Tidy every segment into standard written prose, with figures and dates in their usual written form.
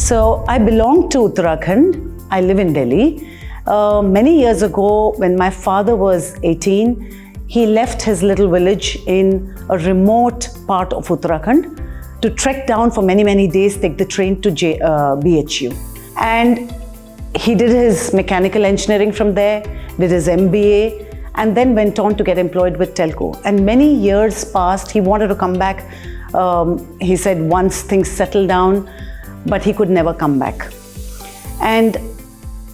So I belong to Uttarakhand. I live in Delhi. Many years ago, when my father was 18, he left his little village in a remote part of Uttarakhand to trek down for many, many days, take the train to BHU. And he did his mechanical engineering from there, did his MBA, and then went on to get employed with Telco. And many years passed, he wanted to come back. He said once things settled down, but he could never come back. And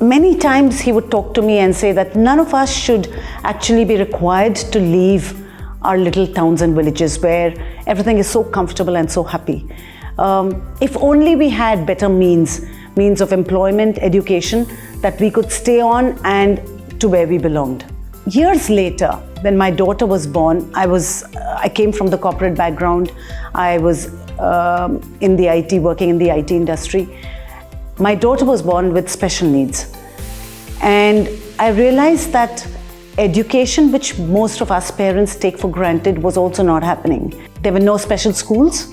many times he would talk to me and say that none of us should actually be required to leave our little towns and villages where everything is so comfortable and so happy. If only we had better means of employment, education, that we could stay on and to where we belonged. Years later, when my daughter was born, I came from the corporate background. I was in the IT, working in the IT industry. My daughter was born with special needs. And I realized that education, which most of us parents take for granted, was also not happening. There were no special schools.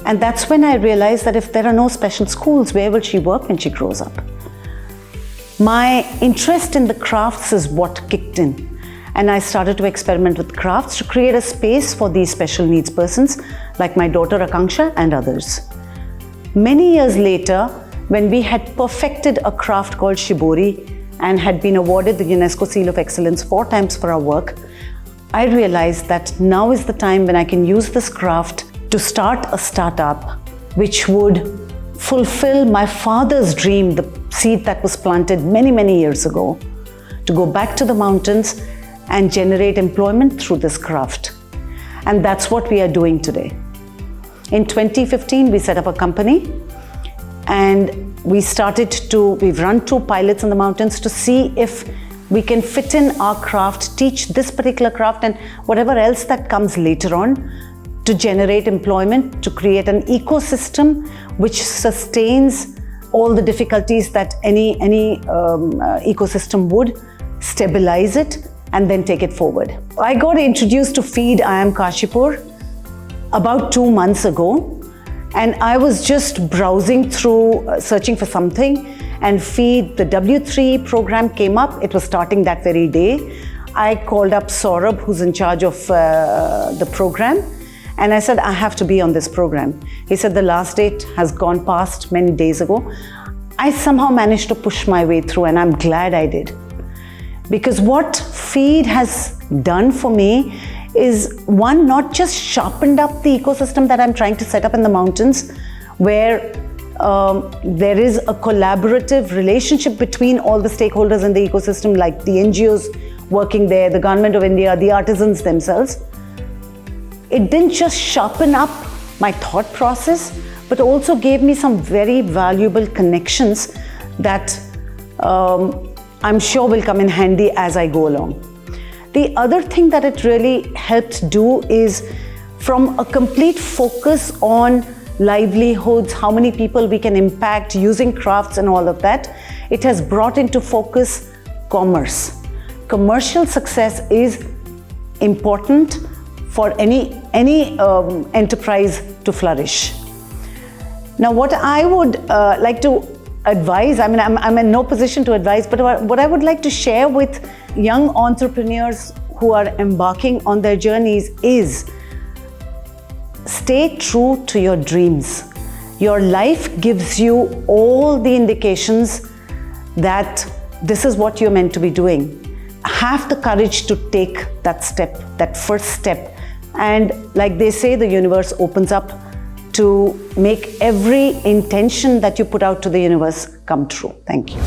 And that's when I realized that if there are no special schools, where will she work when she grows up? My interest in the crafts is what kicked in. And I started to experiment with crafts to create a space for these special needs persons, like my daughter Akanksha and others. Many years later, when we had perfected a craft called Shibori and had been awarded the UNESCO Seal of Excellence 4 times for our work, I realized that now is the time when I can use this craft to start a startup which would fulfill my father's dream, the seed that was planted many, many years ago, to go back to the mountains and generate employment through this craft. And that's what we are doing today. In 2015, we set up a company and we've run 2 pilots in the mountains to see if we can fit in our craft, teach this particular craft and whatever else that comes later on to generate employment, to create an ecosystem which sustains all the difficulties that any ecosystem would, stabilize it, and then take it forward. I got introduced to FIED, I am Kashipur, about 2 months ago. And I was just browsing through, searching for something, and FIED, the W3 program came up. It was starting that very day. I called up Saurabh, who's in charge of the program, and I said, I have to be on this program. He said, the last date has gone past many days ago. I somehow managed to push my way through, and I'm glad I did. Because what FIED has done for me is, one, not just sharpened up the ecosystem that I'm trying to set up in the mountains, where there is a collaborative relationship between all the stakeholders in the ecosystem, like the NGOs working there, the Government of India, the artisans themselves. It didn't just sharpen up my thought process, but also gave me some very valuable connections that I'm sure will come in handy as I go along. The other thing that it really helped do is, from a complete focus on livelihoods, how many people we can impact using crafts and all of that, it has brought into focus commerce. Commercial success is important for any enterprise to flourish. Now, what I would like to advise, I mean, I'm in no position to advise, but what I would like to share with young entrepreneurs who are embarking on their journeys is, stay true to your dreams. Your life gives you all the indications that this is what you're meant to be doing. Have the courage to take that step, that first step. And like they say, the universe opens up to make every intention that you put out to the universe come true. Thank you.